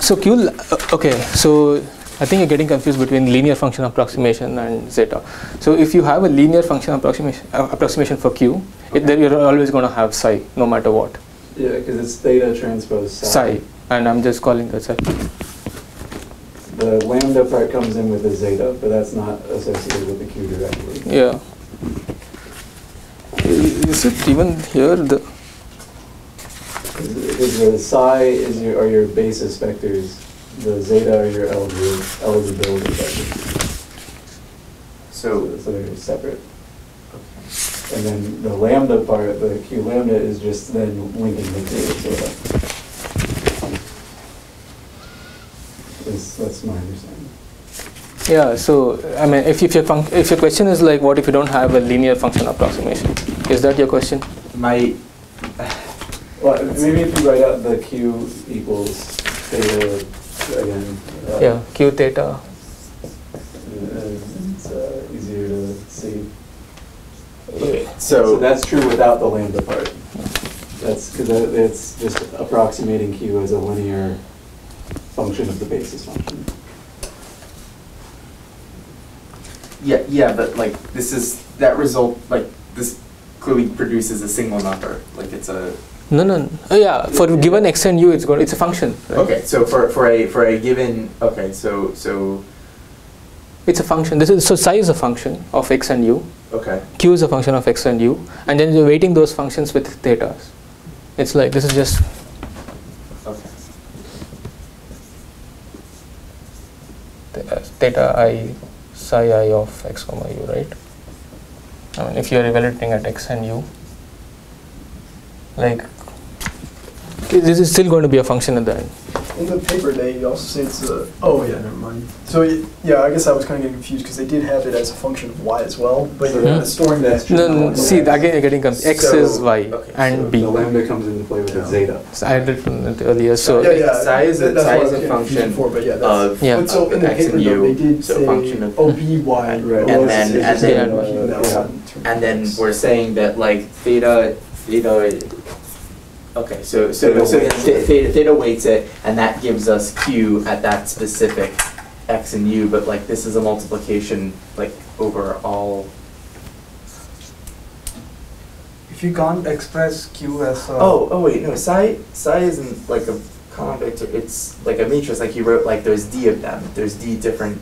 So Q, okay, so I think you're getting confused between linear function approximation and zeta. So if you have a linear function approximation for Q, then you're always going to have psi, no matter what. Yeah, because it's theta transpose Psi, and I'm just calling that psi. The lambda part comes in with the zeta, but that's not associated with the Q directly. Yeah. Is it even here? Because the psi are your basis vectors, the zeta are your eligibility vectors. So they're separate. Okay. And then the lambda part, the Q lambda, is just then linking the Q with zeta. That's my understanding. Yeah, so I mean, if your question is like, what if you don't have a linear function approximation? Is that your question? Well, maybe if you write out the Q equals theta again. Yeah, Q theta. It's easier to see. Okay, So that's true without the lambda part. That's because it's just approximating Q as a linear function of the basis function. Yeah, but like that result, like this clearly produces a single number. Like it's a No. Oh, yeah, for given x and u, it's a function. Right? Okay, so for a given, okay, so it's a function. So psi is a function of x and u. Okay. Q is a function of x and u, and then you're weighting those functions with thetas. It's like this is just. Okay. Theta I psi I of x comma u, right? I mean, if you are evaluating at x and u, like this is still going to be a function at the end. In the paper they also say it's a, oh yeah, never mind. So yeah, I guess I was kind of getting confused because they did have it as a function of y as well, but So you're storing that. No, see, again you're getting confused. X So- is y okay, and So b. the lambda comes into play with the zeta. So I did it earlier, so Yeah, Psi is a- that's psi what I is was a getting function confused before, but yeah, that's, of Yeah. but so in the x paper and though, they u, did so say function of OBY, Right. And then- it's just and making that yeah. one term. and then we're saying that like theta. Okay, so theta weights it, and that gives us Q at that specific x and u, but like this is a multiplication like over all. If you can't express Q as a... Oh wait, no, psi isn't like a column vector, it's like a matrix, like you wrote, like there's D of them, there's D different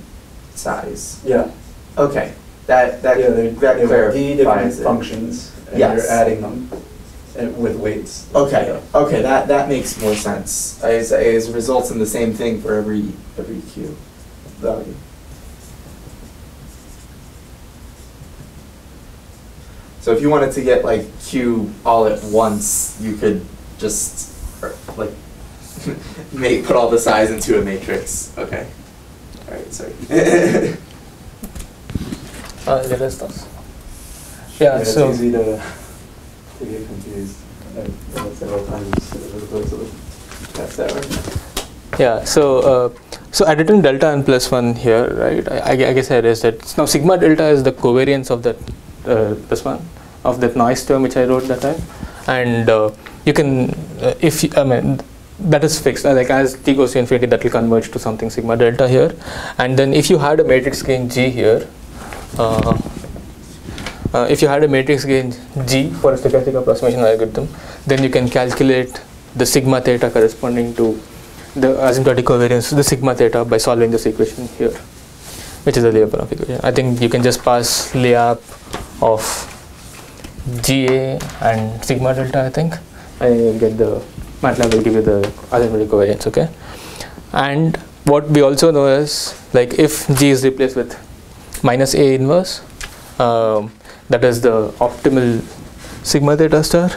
size. Yeah. Okay, that They're clarifies D different it. functions, and Yes. you're adding them with weights. Okay, that makes more sense. It results in the same thing for every Q value. So if you wanted to get like Q all at once, you could just like put all the size into a matrix. Okay. All right. Sorry. let us start. Yeah, It's so easy to get confused. I've done it several times over the course of the past hour. yeah, so I written delta n plus 1 here, right? I guess I erased it. Now sigma delta is the covariance of that this one, of that noise term which I wrote that time, and you can that is fixed. Like as t goes to infinity, that will converge to something sigma delta here, and then if you had a matrix gain G here. If you had a matrix gain G for a stochastic approximation algorithm, then you can calculate the sigma theta corresponding to the asymptotic covariance, the sigma theta, by solving this equation here, which is the Lyapunov equation. I think you can just pass Lyap of GA and sigma delta, I think. I get the MATLAB will give you the asymptotic covariance, okay? And what we also know is, like, if G is replaced with minus A inverse, that is the optimal sigma theta star,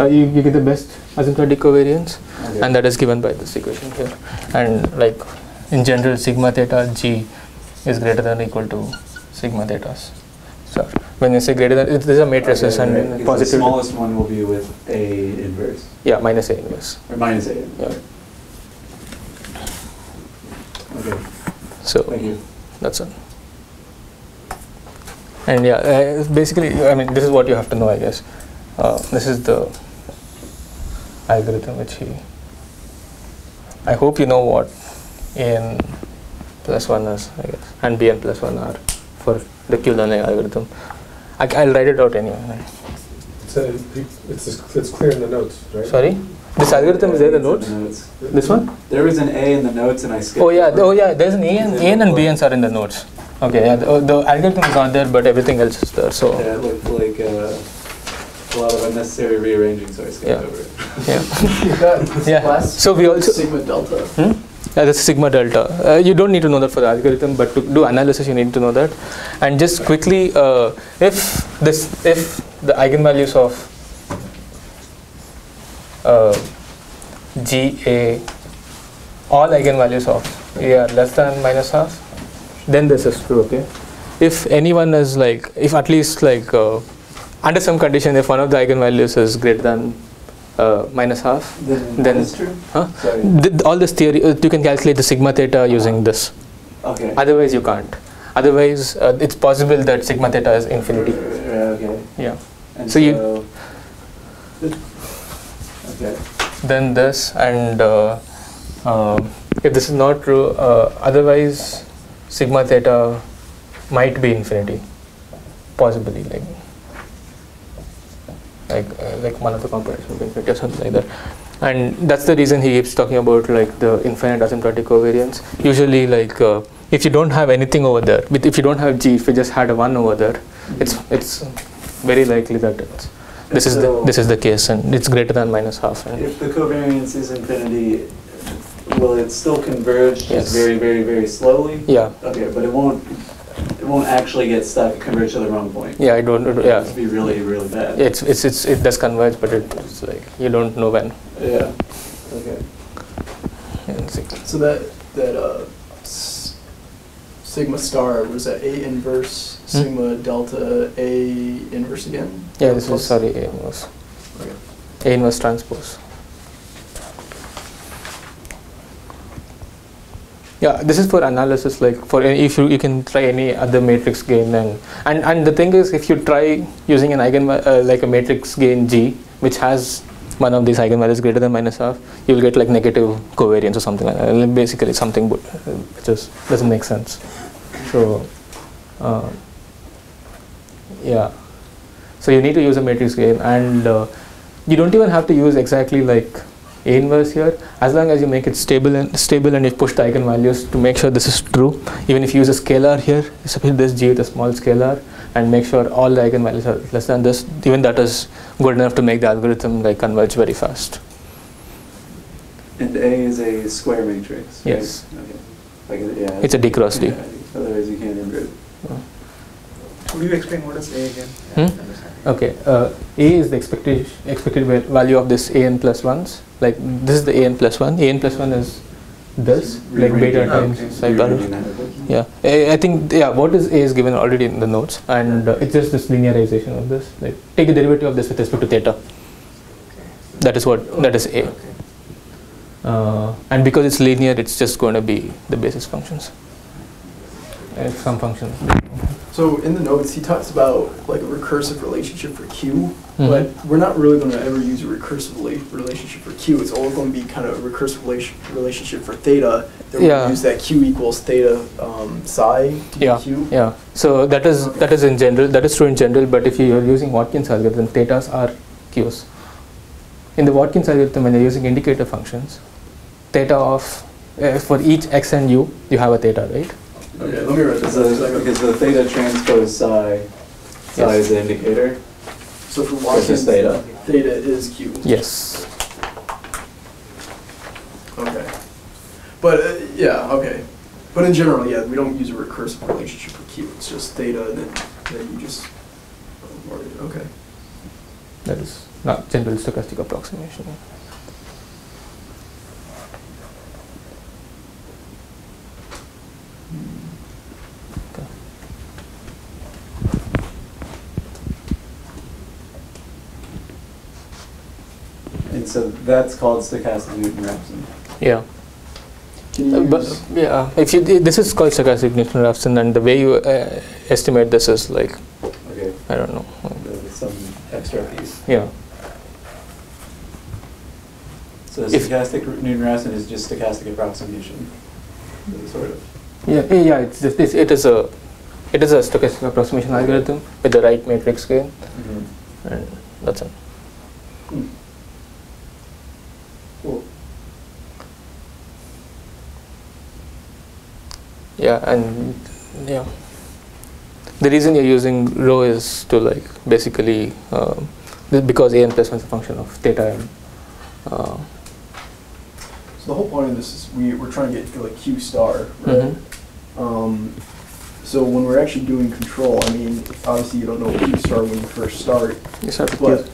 you get the best asymptotic covariance, okay. And that is given by this equation here. And like in general, sigma theta G is greater than or equal to sigma theta star. When you say greater than, these are matrices, Okay, and right. positive. The smallest one will be with A inverse. Yeah, minus A inverse. Or minus A inverse. Yeah. Okay. So Thank you. that's it. And yeah, basically, I mean, this is what you have to know, I guess. This is the algorithm which he I hope you know what an plus 1 is, I guess, and bn plus 1 are for the Q-learning algorithm. I'll write it out anyway. It's clear in the notes, right? Sorry? This algorithm is there in the notes? This one? There was an A in the notes and I skipped. Oh yeah, there's an AN and BNs are in the notes. Okay, yeah, the algorithm is not there, but everything else is there, so. Yeah, it looked like a lot of unnecessary rearranging, so I skipped Yeah. over it. Yeah. Yeah. Class So we also. sigma delta. Yeah, that's sigma delta. You don't need to know that for the algorithm, but to do analysis, you need to know that. And just quickly, if the eigenvalues of GA, all eigenvalues of A are less than minus half, then this is true. Okay. If anyone is like, if at least like under some condition, if one of the eigenvalues is greater than minus half, then that's true. huh? Sorry. All this theory, you can calculate the sigma theta using this. Okay. Otherwise, you can't. Otherwise, it's possible that sigma theta is infinity. Okay. Yeah. And So you- okay. Then this, and if this is not true, otherwise sigma theta might be infinity, possibly like one of the components will be infinity or something like that. And that's the reason he keeps talking about like the infinite asymptotic covariance. Usually, like if you don't have anything over there, if you don't have G, if you just had a 1 over there, it's very likely that this is the case, and it's greater than minus half. And If the covariance is infinity, will it still converge Yes. just very, very, very slowly? yeah, Okay, but it won't actually get stuck, converge to the wrong point. yeah, I don't, yeah. It'd be really, really bad. It does converge, but it's like you don't know when. Yeah. Okay. And see. So that sigma star was that A inverse sigma delta A inverse again? Yeah, this Plus- is sorry A inverse. Okay. A inverse transpose. Yeah, this is for analysis. Like for any, if you can try any other matrix gain, and the thing is, if you try using an like a matrix gain G, which has one of these eigenvalues greater than minus half, you will get like negative covariance or something like that. Basically, something which just doesn't make sense. So, yeah. So you need to use a matrix gain, and you don't even have to use exactly like A inverse here, as long as you make it stable and you push the eigenvalues to make sure this is true. Even if you use a scalar here, suppose this G with a small scalar, and make sure all the eigenvalues are less than this, even that is good enough to make the algorithm like converge very fast. And A is a square matrix, right? Yes. Okay. Like, yeah. It's a D cross D. Yeah, otherwise you can't invert. Could you explain what is A again? Okay, A is the expected value of this AN plus 1s. Like this is the AN plus 1. AN plus 1 is this, like beta times psi bar. Yeah, I think what is A is given already in the notes, and it's just this linearization of this. Like take the derivative of this with respect to theta. That is A. And because it's linear, it's just going to be the basis functions. Some functions. So in the notes, he talks about like a recursive relationship for Q, but we're not really going to ever use a recursive relationship for Q. It's all going to be kind of a recursive relationship for theta. Then we'll use that Q equals theta psi to be Q. Yeah. So that is in general. That is true in general. But if you are using Watkins algorithm, thetas are Qs. In the Watkins algorithm, when you're using indicator functions, theta of for each x and u, you have a theta, right? Okay, let me write this down. Because the theta transpose psi is the indicator. So for It's Watkins, just theta. theta is Q. Yes. Okay. But okay. But in general, yeah, we don't use a recursive relationship for Q. It's just theta, and then you just. Okay. That is not general stochastic approximation. And so that's called stochastic Newton-Raphson. Yeah. Can you But use, yeah, if you this is called stochastic Newton-Raphson, and the way you estimate this is like Okay. I don't know. Some extra piece. Yeah. So this If- is stochastic Newton-Raphson is just stochastic approximation, sort of. Yeah. It is a stochastic approximation algorithm with the right matrix gain, and that's it. Cool. Yeah, and yeah. The reason you're using rho is to like basically because an plus 1 is a function of theta m. So the whole point of this is we're trying to get to like Q star, right? So when we're actually doing control, I mean, obviously you don't know Q star when you first start. You start with But Q.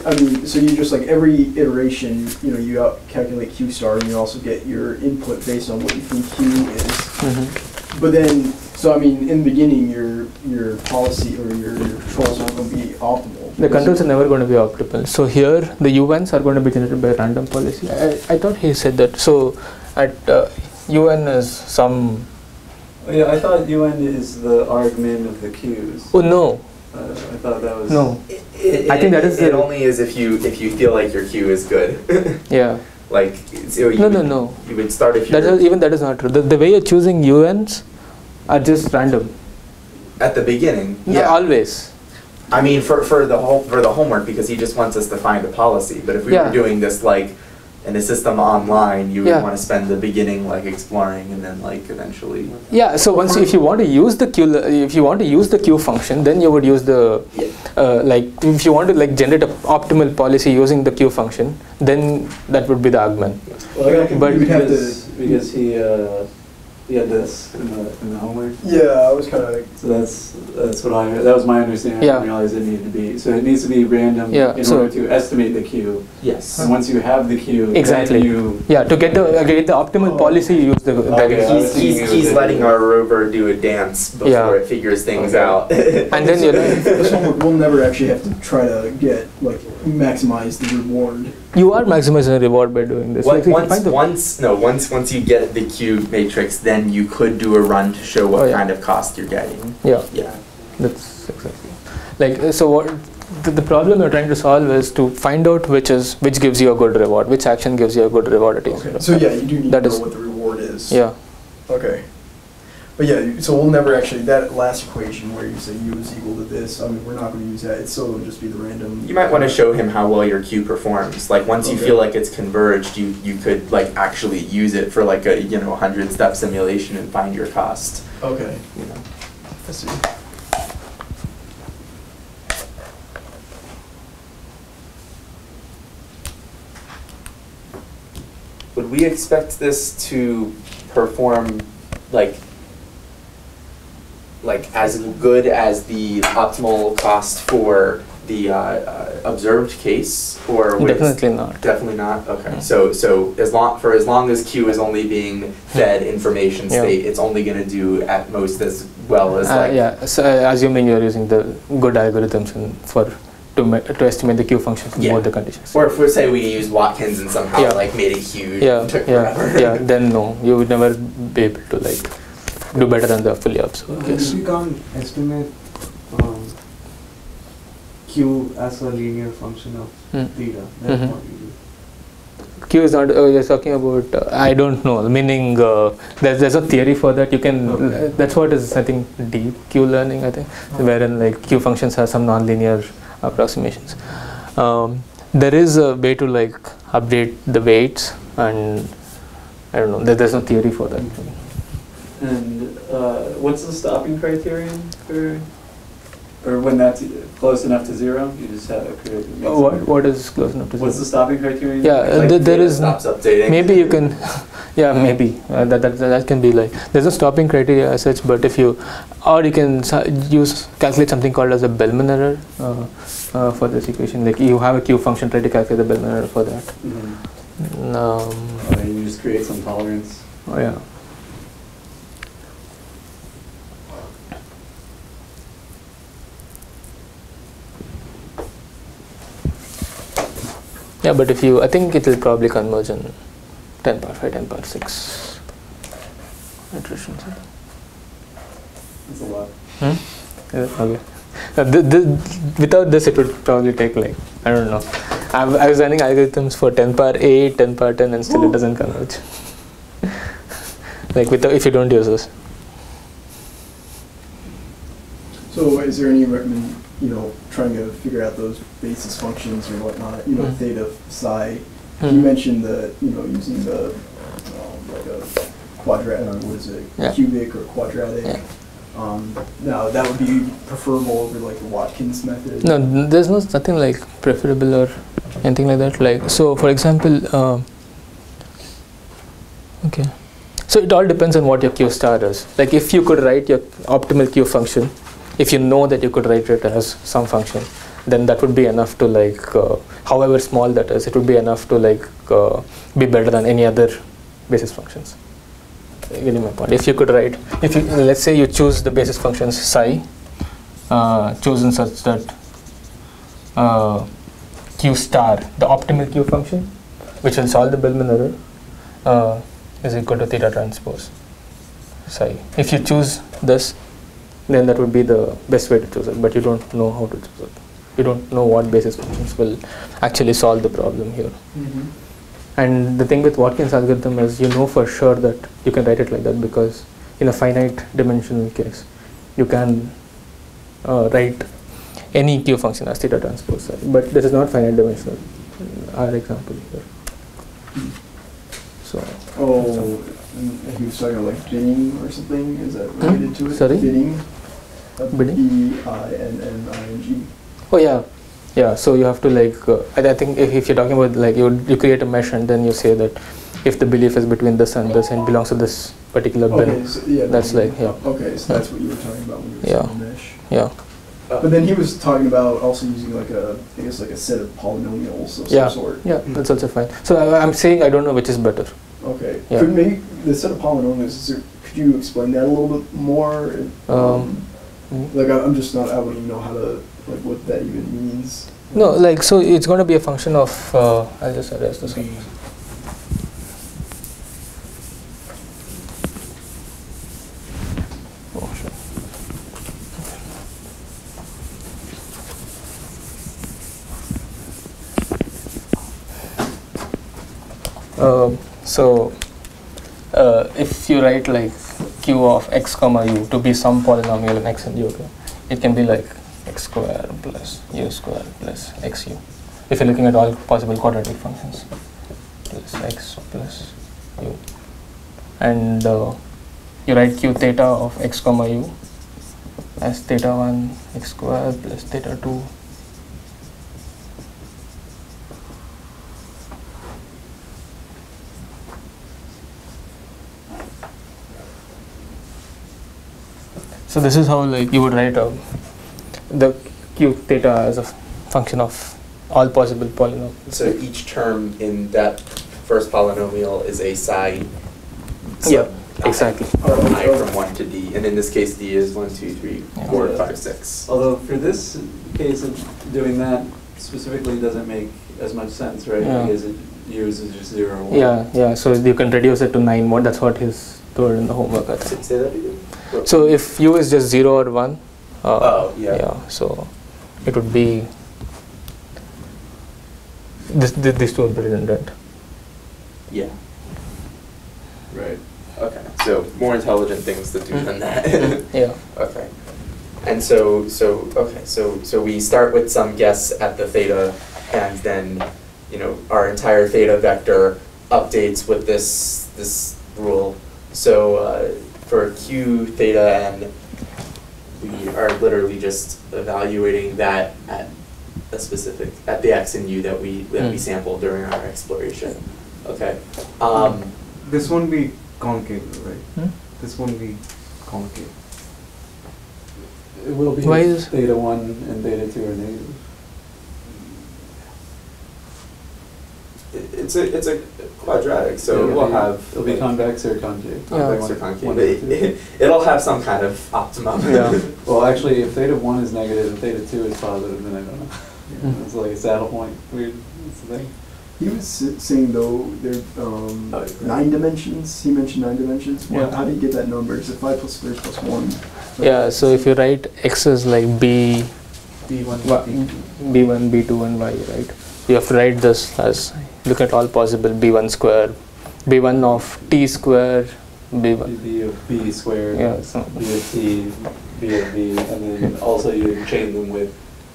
I mean, so you just like every iteration, you calculate Q star, and you also get your input based on what you think Q is. But then, so I mean, in the beginning, your policy or your controls aren't going to be optimal. The controls are never going to be optimal. So here, the UNs are going to be generated by random policy. I thought he said that. So at UN is some. Yeah, I thought UN is the argmin of the Qs. Oh no. I thought that was. No. I think that is it the. only is if you feel like your Q is good. Yeah. Like so No. You would start if That is not true. The way you're choosing UNs are just random. at the beginning. No, Yeah. always. I mean, for the homework, because he just wants us to find a policy. But if we Yeah. were doing this like in a system online, you would Yeah. want to spend the beginning like exploring, and then like eventually. Yeah. So once if you want to use the Q function, then you would use the like if you want to like generate an optimal policy using the Q function, then that would be the argmin. Well, But- because he had this in the homework. Yeah, I was kind of like. So that's what that was my understanding. I Yeah. didn't realize it needed to be. So it needs to be random Yeah, in so- order to estimate the Q. Yes. And once you have the Q, Exactly. then you. Yeah. To get the optimal policy, you use the. Okay. He's letting our rover do a dance before Yeah. it figures things Okay. out. And then you're This one we'll never actually have to try to get like maximize the reward. You are maximizing the reward by doing this. Like, if you find the- Once you get the Q matrix, then you could do a run to show what Oh, yeah. kind of cost you're getting. Yeah. Yeah. That's exactly. Like so, what the problem you're trying to solve is to find out which gives you a good reward, which action gives you a good reward at each. Okay. So yeah, you do need That to know is- what the reward is. Yeah. Okay. But yeah, so we'll never actually, that last equation where you say U is equal to this, I mean, we're not going to use that. It's still going to just be the random. You might want to show him how well your Q performs. Like once you Okay. feel like it's converged, you could like actually use it for like a 100-step simulation and find your cost. Okay. You know. I see. Would we expect this to perform like as good as the optimal cost for the observed case, or would Definitely not. Definitely not. Okay. Mm. So as long as Q is only being fed information Yeah. state, it's only going to do at most as well as like. Yeah. So assuming you're using the good algorithms to estimate the Q function for Yeah. both the conditions. Or if we say we used Watkins and somehow Yeah. like made it huge. Yeah. and took forever. Yeah. Then no, you would never be able to like do better than the fully observed If case. we can't estimate Q as a linear function of Hmm. theta, then Mhm. what do you do? Q is not. You're talking about. I don't know. Meaning, there's a theory for that. You can. Okay. That's what is I think deep Q learning. I think wherein like Q functions have some nonlinear approximations. There is a way to like update the weights, and I don't know. There's no theory for that. And what's the stopping criterion for, or when that's close enough to zero, you just have What is close enough to What's the zero? stopping criterion? Yeah, Like there data is. stops updating. Maybe you can. Yeah, maybe that can be like. There's a stopping criteria as such, but if you, or you can calculate something called as a Bellman error for this equation. Like you have a Q function, try to calculate the Bellman error for that. Mm-hmm. Um, You just create some tolerance. oh yeah. Yeah, but if you, I think it will probably converge in 10 power 5, 10 power 6 iterations. That's a lot. Yeah, okay. Without this, it would probably take like, I don't know, I was running algorithms for 10 power 8, 10 power 10, and still it doesn't converge. Like if you don't use this. So is there any trying to figure out those basis functions or whatnot, theta, psi? You mentioned that, using the, like a quadratic, what is it, cubic or quadratic. Yeah. Now that would be preferable over like the Watkins method? No, there's nothing like preferable or anything like that. Like, so for example, okay. So it all depends on what your Q star is. Like if you could write your optimal Q function, if you know that you could write it as some function, then that would be enough to like, however small that is, it would be enough to like be better than any other basis functions. Getting my point. If you could write, let's say you choose the basis functions psi, chosen such that Q star, the optimal Q function, which will solve the Bellman error, is equal to theta transpose psi. If you choose this, then that would be the best way to choose it, but you don't know how to choose it. You don't know what basis functions will actually solve the problem here. Mm-hmm. And the thing with Watkins algorithm is you know for sure that you can write it like that because in a finite dimensional case, you can write any Q function as theta transpose psi. But this is not finite dimensional, our example here. So. He was talking about like binning or something. Is that related to it? Sorry? Binning. Bidding? B-I-N-N-I-N-G. Oh yeah. So you have to like. I think if you're talking about like you create a mesh and then you say that if the belief is between this and this and belongs to this particular bin, Okay, so yeah, that's like Okay, so that's what you were talking about when you were saying mesh. Yeah. But then he was talking about also using like a set of polynomials of some sort. Yeah, that's also fine. So I'm saying I don't know which is better. Okay. Yeah. Could maybe the set of polynomials, could you explain that a little bit more? Like I'm just not, I wouldn't even know how to, like what that even means. No, like so it's going to be a function of, I'll just erase this one. Oh, sure. So if you write like Q of x comma u to be some polynomial in x and u, okay, it can be like x square plus u square plus xu. If you're looking at all possible quadratic functions, plus x plus u, and you write Q theta of x comma u as theta 1 x square plus theta 2 . So this is how like you would write the Q theta as a function of all possible polynomials. So each term in that first polynomial is a psi. Yeah, exactly. I from 1 to d, and in this case d is 1, 2, 3, 4, 5, 6. Although for this case of doing that specifically doesn't make as much sense, right? Yeah. Because it uses just 0, 1. Yeah. So you can reduce it to 9 more. That's what he's told in the homework. I think. Say that again. So if u is just 0 or 1, so it would be these two would be redundant. Yeah. Right. Okay. So more intelligent things to do than that. Yeah. Okay. And so we start with some guess at the theta, and then our entire theta vector updates with this rule. So for Q theta n, we are literally just evaluating that at the x and u that we sampled during our exploration. Okay. This won't be concave, right? This won't be concave. It will be Why if is- theta 1 and theta 2 are negative. It's a quadratic, so we'll have It'll be convex or concave. convex or One- concave. one But of the two. it'll have some kind of optimum. Yeah. Well, actually, if theta 1 is negative and theta 2 is positive, then I don't know. Mhm. It's like a saddle point. Weird. That's the thing. He was saying though there 9 dimensions. He mentioned 9 dimensions. Yeah. How do you get that number? Is it 5 plus 3 plus 1? Yeah. So if you write x is like b, B1, b1, b2, and y, right? you have to write this as look at all possible b1 square, b1 of t square, b1. B of b squared, Yeah, so b of t, b of b, and then also you chain them with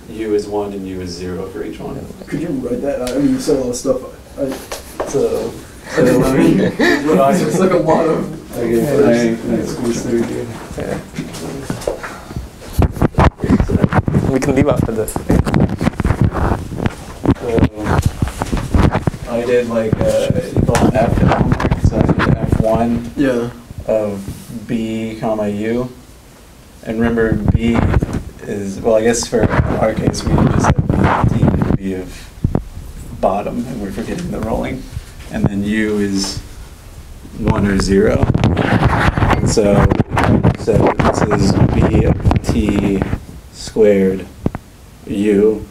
u is 1 and u is 0 for each one. Could you write that out? I mean, you said a lot of stuff. So, It's like a lot of. I squeeze through here. we can leave after this. I did like you call it F in homework, so I did F1 Yeah. of b comma u. And remember b is, well I guess for our case we just have b and b of bottom and we're forgetting the rolling. And then u is 1 or 0. And so this is b of t squared u.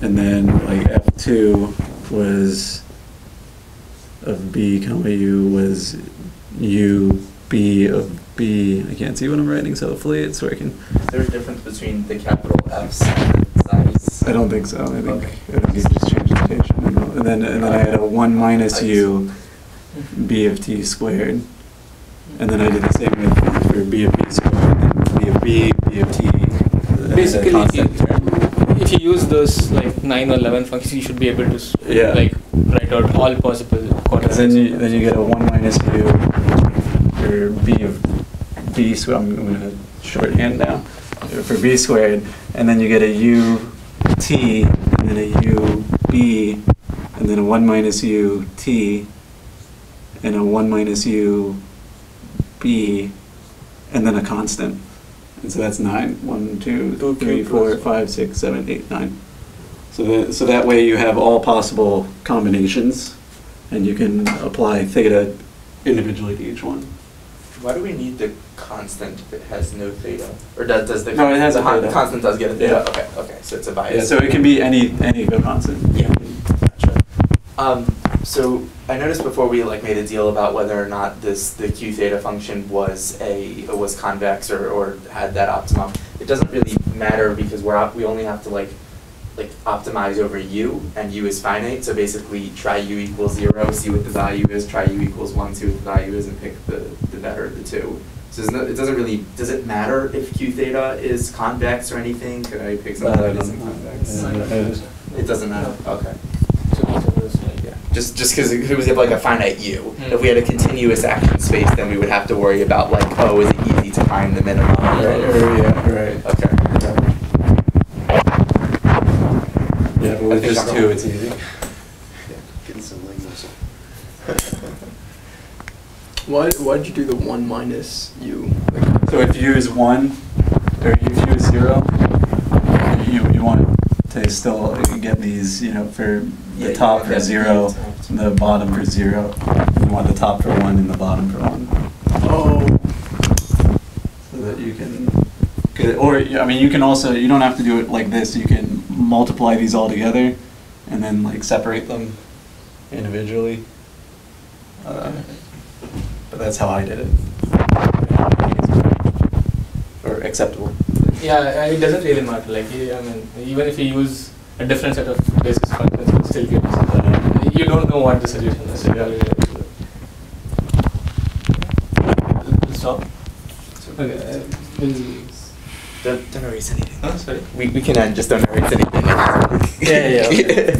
And then like F2 was of b comma u was u b of b. I can't see what I'm writing, so hopefully it's working. Is there a difference between the capital F's and the size? I don't think so. I think Okay. you just change notation. And then I had a 1 minus u b of t squared. And then I did the same with for b of b squared, and b of b of t. Basically, constant term. if you use those like 9 or 11 functions, you should be able to Yeah. like write out all possible quadratics. Then you get a 1 minus u for b of b squared. I'm going to shorthand now for b squared, and then you get a u t, and then a u b, and then a 1 minus u t, and a 1 minus u b, and then a constant. And so that's 9. 1, 2, 3, 4, 5, 6, 7, 8, 9. So that way you have all possible combinations, and you can apply theta individually to each one. Why do we need the constant if it has no theta? Or does the No, it has a the theta. constant does get a theta? Yeah. Okay, so it's a bias. Yeah, so it can be any coconstant. Yeah. Gotcha. So I noticed before we like made a deal about whether or not the q theta function was convex or had that optimum. It doesn't really matter because we only have to like optimize over u, and u is finite. So basically, try u equals 0, see what the value is. Try u equals 1, see what the value is, and pick the better of the two. So it doesn't really. Does it matter if q theta is convex or anything? Could I pick something that isn't convex? It doesn't matter. Okay. Yeah. Just because it was like a finite u. If we had a continuous action space, then we would have to worry about like, oh, is it easy to find the minimum? Right. Okay. Yeah, but with just 2, it's easy. Getting some linguals. Why'd you do the 1 minus u? So if u is 1, or if u is 0, you want to still get these, for the top for 0, the bottom for 0. You want the top for 1 and the bottom for 1. Oh. So that you can, or you can also, you don't have to do it like this. You can multiply these all together, and then like separate them individually. But that's how I did it. Or acceptable. Yeah, it doesn't really matter. Like, even if you use a different set of basis functions, it still gives. You don't know what the solution is. So stop. Okay. Don't erase anything. Oh, sorry. We can end. Just don't erase anything. Yeah. Okay.